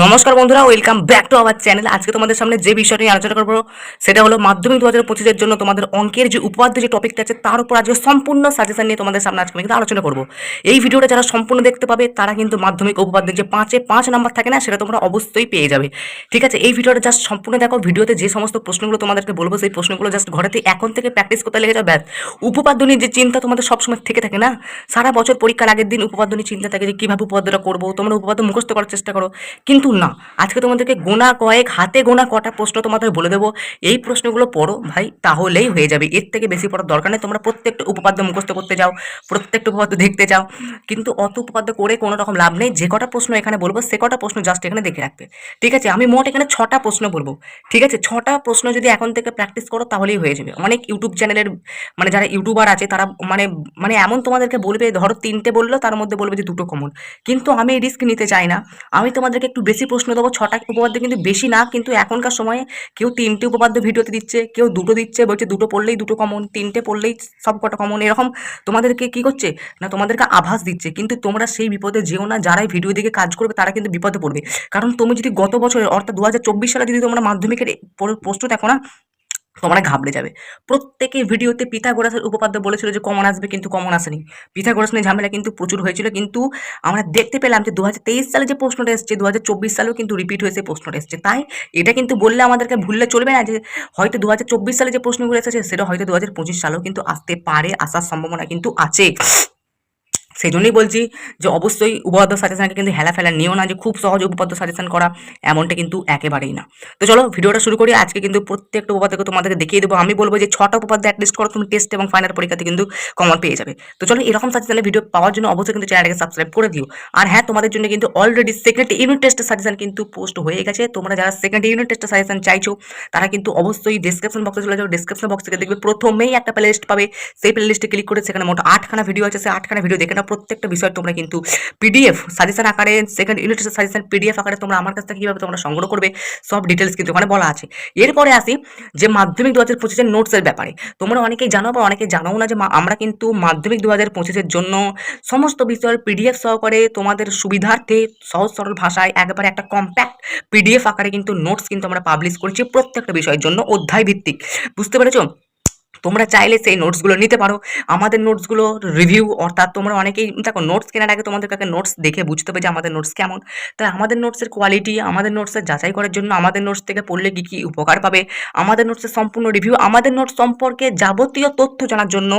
নমস্কার বন্ধুরা, welcome back to our channel. আজকে তোমাদের সামনে যে বিষয়টা নিয়ে আলোচনা করবো সেটা হলো মাধ্যমিক 2025-এর জন্য তোমাদের অঙ্কের যে উপপাদ্য যে টপিকটা আছে তার উপর আজকে সম্পূর্ণ সাজেশন নিয়ে তোমাদের সামনে আজকে আমি কিন্তু আলোচনা করবো। এই ভিডিওটা যারা সম্পূর্ণ দেখতে পাবে তারা কিন্তু মাধ্যমিক উপপাদ্যের যে 5 নাম্বার থাকে না, সেটা তোমরা অবশ্যই পেয়ে যাবে। ঠিক আছে, এই ভিডিওটা জাস্ট সম্পূর্ণ দেখো। ভিডিওতে যে সমস্ত প্রশ্নগুলো তোমাদেরকে বলবো সেই প্রশ্নগুলো জাস্ট ঘরেতে এখন থেকে প্র্যাকটিস করতে লেগে যাবে। ব্যাস, উপপাদ্য নিয়ে যে চিন্তা তোমাদের সবসময় থেকে থাকে না, সারা বছর পরীক্ষার আগের দিন উপপাদ্য নিয়ে চিন্তা থাকে যে কীভাবে উপপাদ্যটা করবো, তোমরা উপপাদ্য মুখস্থ করার চেষ্টা করো, কিন্তু না, আজকে তোমাদেরকে গোনা কয়েক হাতে গোনা কটা প্রশ্ন তোমাদের বলে দেবো। এই প্রশ্নগুলো পড়ো ভাই, তাহলেই হয়ে যাবে। এর থেকে বেশি পড়ার দরকার নেই। তোমরা প্রত্যেকটা উপপাদ্য মুখস্থ করতে যাও, প্রত্যেকটা উপপাদ্য দেখতে যাও, কিন্তু অত উপপাদ্য করে কোনো রকম লাভ নেই। যে কটা প্রশ্ন এখানে বলবো সে কটা প্রশ্ন জাস্ট এখানে দেখে রাখবে। ঠিক আছে, আমি মোট এখানে 6টা প্রশ্ন বলবো। ঠিক আছে, 6টা প্রশ্ন যদি এখন থেকে প্র্যাকটিস করো তাহলেই হয়ে যাবে। অনেক ইউটিউব চ্যানেলের মানে যারা ইউটিউবার আছে তারা মানে মানে এমন তোমাদেরকে বলবে, ধরো 3টে বললো, তার মধ্যে বলবে যে 2টো কমন। কিন্তু আমি এই রিস্ক নিতে চাই না। আমি তোমাদেরকে একটু বেশি প্রশ্ন দেবো। 6টা উপপাদ্য কিন্তু বেশি না, কিন্তু এখনকার সময়ে কেউ 3টে উপপাদ্য ভিডিওতে দিচ্ছে, কেউ 2টো দিচ্ছে, বলছে 2টো পড়লেই 2টো কমন, 3টে পড়লেই সব কটা কমন। এরকম তোমাদেরকে কি করছে না, তোমাদেরকে আভাস দিচ্ছে। কিন্তু তোমরা সেই বিপদে যেও না। যারাই ভিডিও দিকে কাজ করবে তারা কিন্তু বিপদে পড়বে। কারণ তুমি যদি গত বছরের অর্থাৎ 2024 সালে যদি তোমরা মাধ্যমিকের প্রশ্ন দেখো না, তোমরা ঘাবড়ে যাবে। প্রত্যেকে ভিডিওতে পিথাগোরাসের উপপাদ্য বলেছিল যে কমন আসবে, কিন্তু কমন আসেনি। পিথাগোরাস নিয়ে ঝামেলা কিন্তু প্রচুর হয়েছিল, কিন্তু আমরা দেখতে পেলাম যে 2023 সালে যে প্রশ্নটা এসছে 2024 সালেও কিন্তু রিপিট হয়েছে প্রশ্নটা এসছে। তাই এটা কিন্তু বললে আমাদেরকে ভুললে চলবে না যে হয়তো 2024 সালে যে প্রশ্নগুলো এসেছে সেটা হয়তো 2025 সালেও কিন্তু আসতে পারে, আসার সম্ভাবনা কিন্তু আছে। সেই জন্যই বলছি যে অবশ্যই উপপাদ্য সাজেশনকে কিন্তু হেলা ফেলা নিও না যে খুব সহজ উপপাদ্য সাজেশন করা, এমনটা কিন্তু একেবারেই না। তো চলো ভিডিওটা শুরু করি। আজকে কিন্তু প্রত্যেকটা উপপাদ্যকে তোমাদেরকে দেখিয়ে দেবো। আমি বলবো যে 6টা উপপাদ্য অ্যাটলিস্ট করো, তুমি টেস্ট এবং ফাইনাল পরীক্ষাতে কিন্তু কমন পেয়ে যাবে। তো চলো এরকম সাজেশনের ভিডিও পাওয়ার জন্য অবশ্যই কিন্তু চ্যানেলটাকে সাবস্ক্রাইব করে দিও। আর হ্যাঁ, তোমাদের জন্য কিন্তু অলরেডি সেকেন্ড ইউনিট টেস্টের সাজেশন কিন্তু পোস্ট হয়ে গেছে। তোমরা যারা সেকেন্ড ইউনিট টেস্টের সাজেশন চাইছো তারা কিন্তু অবশ্যই ডেসক্রিপশন বক্সে চলে যাও। ডেসক্রিপশন বক্স থেকে দেখবে প্রথমেই একটা প্লেলিস্ট পাবে। সেই প্লেলিস্টে ক্লিক করে সেখানে মোট 8খানা ভিডিও আছে। সেই 8খানা ভিডিও দেখে নাও। প্রত্যেকটা বিষয় তোমরা কিন্তু পিডিএফ সাজেশন আকারে, সেকেন্ড ইউনিট সাজেশন পিডিএফ আকারে তোমরা আমার কাছ থেকে কিভাবে তোমরা সংগ্রহ করবে সব ডিটেলস কিন্তু ওখানে বলা আছে। এরপরে আসি যে মাধ্যমিক 2025-এর নোটসের ব্যাপারে। তোমরা অনেকেই জানো বা অনেকে জানোও না যে আমরা কিন্তু মাধ্যমিক 2025-এর জন্য সমস্ত বিষয়ের পিডিএফ সহকারে তোমাদের সুবিধার্থে সহজ সরল ভাষায় একবারে একটা কম্প্যাক্ট পিডিএফ আকারে কিন্তু নোটস কিন্তু আমরা পাবলিশ করেছি প্রত্যেকটা বিষয়ের জন্য, অধ্যায় ভিত্তিক। বুঝতে পেরেছো? তোমরা চাইলে সেই নোটসগুলো নিতে পারো। আমাদের নোটসগুলো রিভিউ, অর্থাৎ তোমরা অনেকেই দেখো নোটস কেনার আগে তোমাদের কাছে নোটস দেখে বুঝতে হবে যে আমাদের নোটস কেমন। তাই আমাদের নোটসের কোয়ালিটি, আমাদের নোটসের যাচাই করার জন্য, আমাদের নোটস থেকে পড়লে কী কী উপকার পাবে, আমাদের নোটসের সম্পূর্ণ রিভিউ, আমাদের নোটস সম্পর্কে যাবতীয় তথ্য জানার জন্য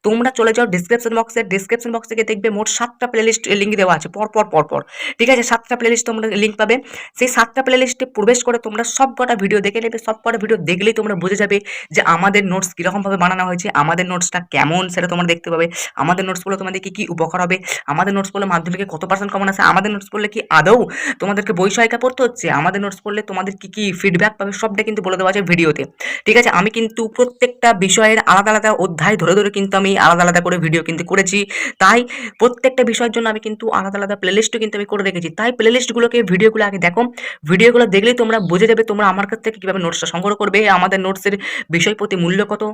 তোমরা চলে যাও ডিসক্রিপশন বক্সে। ডিসক্রিপশন বক্স থেকে দেখবে মোট 7টা প্লেলিস্ট লিঙ্ক দেওয়া আছে পর। ঠিক আছে, 7টা প্লেলিস্ট তোমরা লিঙ্ক পাবে। সেই 7টা প্লেলিস্টে প্রবেশ করে তোমরা সব কটা ভিডিও দেখে নেবে। সব কটা ভিডিও দেখলেই তোমরা বুঝে যাবে যে আমাদের নোটস কীরকমভাবে বানানো হয়েছে, আমাদের নোটসটা কেমন সেটা তোমরা দেখতে পাবে। আমাদের নোটসগুলো তোমাদের কি কি উপকার হবে, আমাদের নোটস পড়লে মাধ্যমিকে কত পার্সেন্ট কমন আছে, আমাদের নোটস পড়লে কি আদৌ তোমাদেরকে বই সহায়িকা পড়তে হচ্ছে, আমাদের নোটস পড়লে তোমাদের কি কি ফিডব্যাক পাবে, সবটা কিন্তু বলে দেওয়া আছে ভিডিওতে। ঠিক আছে, আমি কিন্তু প্রত্যেকটা বিষয়ের আলাদা আলাদা অধ্যায় ধরে কিন্তু আমি আলাদা আলাদা করে ভিডিও কিন্তু করেছি। তাই প্রত্যেকটা বিষয়ের জন্য আমি কিন্তু আলাদা আলাদা প্লেলিস্টও কিন্তু আমি করে রেখেছি। তাই প্লেলিস্টগুলোকে, ভিডিওগুলো আগে দেখো। ভিডিওগুলো দেখলেই তোমরা বুঝে যাবে তোমরা আমার কাছ থেকে কীভাবে নোটসটা সংগ্রহ করবে, আমাদের নোটসের বিষয় প্রতি মূল্য কত,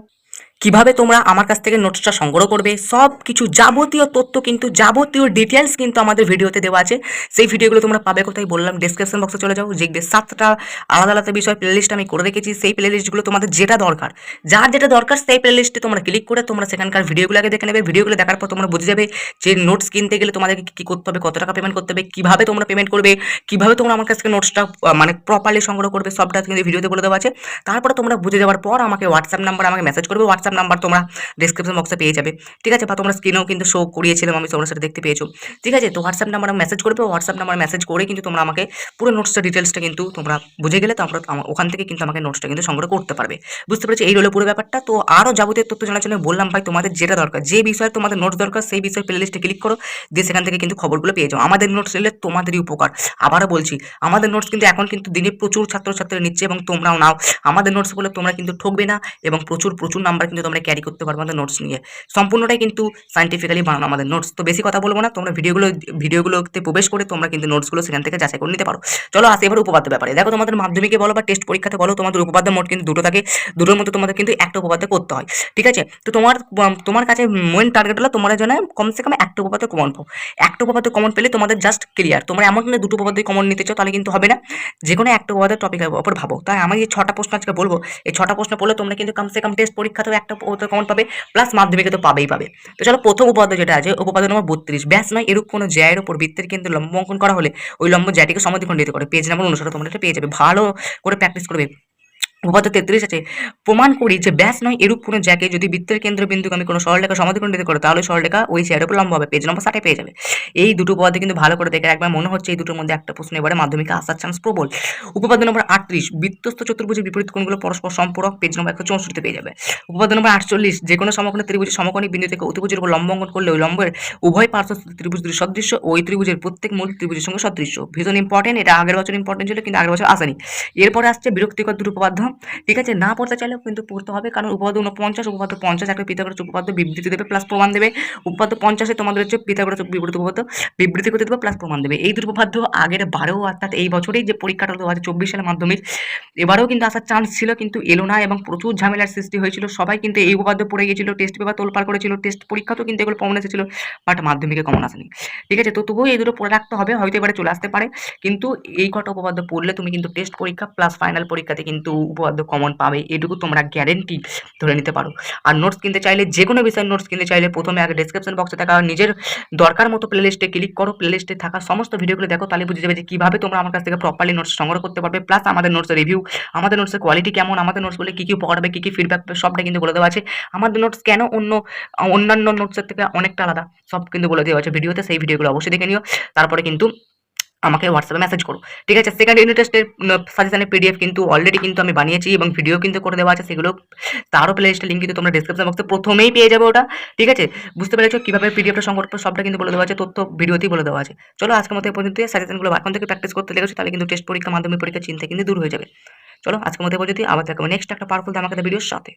কিভাবে তোমরা আমার কাছ থেকে নোটসটা সংগ্রহ করবে, সব কিছু যাবতীয় তথ্য কিন্তু, যাবতীয় ডিটেলস কিন্তু আমাদের ভিডিওতে দেওয়া আছে। সেই ভিডিওগুলো তোমরা পাবে কোথায় বললাম, ডেসক্রিপশন বক্সে চলে যাও। দেখবে 7টা আলাদা আলাদা বিষয় প্লেলিস্ট আমি করে রেখেছি। সেই প্লেলিস্টগুলো তোমাদের যেটা দরকার, যার যেটা দরকার সেই প্লেলিস্টে তোমরা ক্লিক করে তোমরা সেখানকার ভিডিওগুলো আগে দেখে নেবে। ভিডিওগুলো দেখার পর তোমরা বুঝে যাবে যে নোটস কিনতে গেলে তোমাদেরকে কী করতে হবে, কত টাকা পেমেন্ট করতে হবে, কীভাবে তোমরা পেমেন্ট করবে, কীভাবে তোমরা আমার কাছ থেকে নোটসটা মানে প্রপারলি সংগ্রহ করবে, সবটা কিন্তু ভিডিওতে বলে দেওয়া আছে। তারপরে তোমরা বুঝে যাওয়ার পর আমাকে হোয়াটসঅ্যাপ নাম্বার আমাকে মেসেজ করবে। হোয়াটসঅ্যাপ নাম্বার তোমরা ডেসক্রিপশন বক্সে পেয়ে যাবে। ঠিক আছে, বা তোমরা স্ক্রিনেও কিন্তু শো করিয়েছিলাম আমি, তোমরা সেটা দেখতে পেয়েছো। ঠিক আছে, তো হোয়াটসঅ্যাপ নাম্বারে মেসেজ করবে। হোয়াটসঅ্যাপ নাম্বারে মেসেজ করে কিন্তু তোমরা আমাকে পুরো নোটসটা ডিটেলসটা কিন্তু তোমরা বুঝে গেলে তারপর ওখান থেকে কিন্তু আমাকে নোটসটা কিন্তু সংগ্রহ করতে পারবে। বুঝতে পেরেছি, এই হলো পুরো ব্যাপারটা। তো আরও যাবতীয় তথ্য জানার জন্য বললাম ভাই, তোমাদের যেটা দরকার, যে বিষয়ে তোমাদের নোটস দরকার সেই বিষয়ে প্লেলিস্টে ক্লিক করো, দিয়ে সেখান থেকে কিন্তু খবরগুলো পেয়ে যাও। আমাদের নোটস নিলে তোমাদেরই উপকার। আবারও বলছি, আমাদের নোটস কিন্তু এখন কিন্তু দিনে প্রচুর ছাত্রছাত্রীরা নিচ্ছে এবং তোমরাও নাও। আমাদের নোটস বলে তোমরা কিন্তু ঠকবে না এবং প্রচুর নাম্বার কিন্তু কিন্তু তোমরা ক্যারি করতে পারবে আমাদের নোটস নিয়ে। সম্পূর্ণটাই কিন্তু সায়েন্টিফিক্যালি বানানো আমাদের নোটস। তো বেশি কথা বলবো না, তোমরা ভিডিওগুলোতে প্রবেশ করে তোমরা কিন্তু নোটসগুলো সেখান থেকে যাচাই করে নিতে পারো। চলো আসি এবার উপপাদ্য ব্যাপারে। দেখো তোমাদের মাধ্যমিকে বলো বা টেস্ট পরীক্ষাতে বলো, তোমাদের উপপাদ্য মোট কিন্তু দুটো থাকে, দুটোর মধ্যে তোমাদের কিন্তু একটা উপপাদ্য করতে হয়, ঠিক আছে? তো তোমার কাছে মেন টার্গেট হলো তোমার জন্য কমসে কম একটা উপপাদ্য কমন পাও। একটা উপপাদ্য কমন পেলে তোমাদের জাস্ট ক্লিয়ার। তোমরা এমন না দুটো উপপাদ্য কমন নিতে চাও তাহলে কিন্তু হবে না, যে কোনো একটা উপপাদ্যের টপিকের উপর ভাবো। তাই আমি এই 6টা প্রশ্ন আজকে বলবো, এই 6টা প্রশ্ন পড়লে তোমরা কিন্তু কমসে কম টেস্ট পরীক্ষাতেও একটা উপপাদ্য কমন পাবে, প্লাস মাধ্যমিকে তো পাবেই পাবে। তো চলো প্রথম উপপাদ্য যেটা আছে, উপপাদ্য নম্বর 32, ব্যাস নয় এরূপ কোনো জ্যায়ের উপর বৃত্তের কেন্দ্রে লম্ব অঙ্কন করা হলে ওই লম্ব জ্যাটিকে সমদ্বিখণ্ডিত করে। পেজ নাম্বার 59 তোমরা এটা পেয়ে যাবে, ভালো করে প্র্যাকটিস করবে। উপপাদ্য 33 আছে, প্রমাণ করি যে ব্যাস নয় এরূপ কোনো জ্যাকে যদি বৃত্তের কেন্দ্রবিন্দুকে আমি কোনো সরলরেখা সমদ্বিখণ্ডিত করে তাহলে সরলরেখা ওই জ্যার উপর লম্ব হবে। পেজ নম্বর 60 পেয়ে যাবে। এই দুটো উপপাদ্য কিন্তু ভালো করে দেখে একবার, মনে হচ্ছে এই দুটোর মধ্যে একটা প্রশ্ন এবারে মাধ্যমিকে আসার চান্স প্রবল। উপপাদ্য নম্বর 38, বৃত্তস্থ চতুর্ভুজের বিপরীত কোণগুলো পরস্পর সম্পূরক। পেজ নম্বর 164 পেয়ে যাবে। উপপাদ্য নম্বর 48, যে কোনো সমকোণী ত্রিভুজের সমকোণী বিন্দু থেকে অতিভুজের উপর লম্ব অঙ্কন করলে ওই লম্বের উভয় পার্শ্ব ত্রিভুজ দুটি সদৃশ্য, ওই ত্রিভুজের প্রত্যেক মূল ত্রিভুজের সঙ্গে সদৃশ্য। ভীষণ ইম্পর্টেন্ট, এটা আগের বছর ইম্পর্টেন্ট ছিল কিন্তু আগের বছর আসেনি। এরপরে আসছে বিরক্তিকর দুটো উপপাদ্য, ঠিক আছে? না পড়তে চাইলেও কিন্তু পড়তে হবে, কারণ উপপাদ্য 49, উপপাদ্য 50 একটা পিথাগোরাস উপপাদ্য বিবৃতি দেবে প্লাস প্রমাণ দেবে। উপপাদ্য 50 তোমাদের হচ্ছে পিথাগোরাস বিবৃতি উপপাদ্য বিবৃতি করতে দেবে প্লাস প্রমাণ দেবে। এই দুটো উপপাদ্য আগের বারেও অর্থাৎ এই বছরেই যে পরীক্ষাটা হলো 2024 সালে মাধ্যমিক, এবারেও কিন্তু আসার চান্স ছিল কিন্তু এলো না এবং প্রচুর ঝামেলার সৃষ্টি হয়েছিল। সবাই কিন্তু এই উপপাদ্য পড়ে গিয়েছিল, টেস্ট পেপার তোলপাড় করেছিল, টেস্ট পরীক্ষাতেও কিন্তু এগুলো কমন এসেছিল, বাট মাধ্যমিকে কমন আসেনি, ঠিক আছে? তো তবুও এই দুটো পড়ে রাখতে হবে, হয়তো এবারে চলে আসতে পারে, কিন্তু এই কটা উপপাদ্য পড়লে তুমি কিন্তু টেস্ট পরীক্ষা প্লাস ফাইনাল পরীক্ষাতে কিন্তু উপপাদ্য কমন পাবে, এটুকু তোমরা গ্যারেন্টি ধরে নিতে পারো। আর নোটস কিনতে চাইলে, যে কোনো বিষয়ের নোটস কিনতে চাইলে প্রথমে আগে ডেসক্রিপশন বক্সে থাকা নিজের দরকার মতো প্লেলিস্টে ক্লিক করো, প্লেলিস্টে থাকা সমস্ত ভিডিওগুলো দেখো, তাহলে বুঝে যাবে যে কীভাবে তোমরা আমার কাছ থেকে প্রপারলি নোটস সংগ্রহ করতে পারবে। প্লাস আমাদের নোটসের রিভিউ, আমাদের নোটসের কোয়ালিটি কেমন, আমাদের নোটস বলে কী কী উপকার হবে, কী কী ফিডব্যাক পাবে, সবটা কিন্তু বলে দেওয়া আছে। আমাদের নোটস কেন অন্যান্য নোটসের থেকে অনেকটা আলাদা, সব কিন্তু বলে দেওয়া আছে ভিডিওতে, সেই ভিডিওগুলো অবশ্যই দেখে নিও। তারপরে কিন্তু আমাকে হোয়াটসঅ্যাপে মেসেজ করো, ঠিক আছে? সেকেন্ড ইউনিট টেস্টের সাজেশনের পিডিএফ কিন্তু অলরেডি কিন্তু আমি বানিয়েছি এবং ভিডিও কিন্তু করে দেওয়া আছে, সেগুলো তারও প্লে লিস্টের লিঙ্ক কিন্তু তোমরা ডিসক্রিপশন বক্সে প্রথমেই পেয়ে যাবে ওটা, ঠিক আছে? বুঝতে পেরেছো কীভাবে পিডিএফটা সংগ্রহ করবে, সবটা কিন্তু বলে দেওয়া আছে, তথ্য ভিডিওতেই বলে দেওয়া আছে। চলো আজকের মতো এই পর্যন্ত, সাজেশনগুলো এখন থেকে প্র্যাকটিস করতে লেগেছো তাহলে কিন্তু টেস্ট পরীক্ষা মাধ্যমিক পরীক্ষার চিন্তা কিন্তু দূর হয়ে যাবে। চলো আজকের মতো এই পর্যন্ত, আবার দেখাবো নেক্সট একটা পাওয়ারফুল ধামাকাদার ভিডিওর সাথে।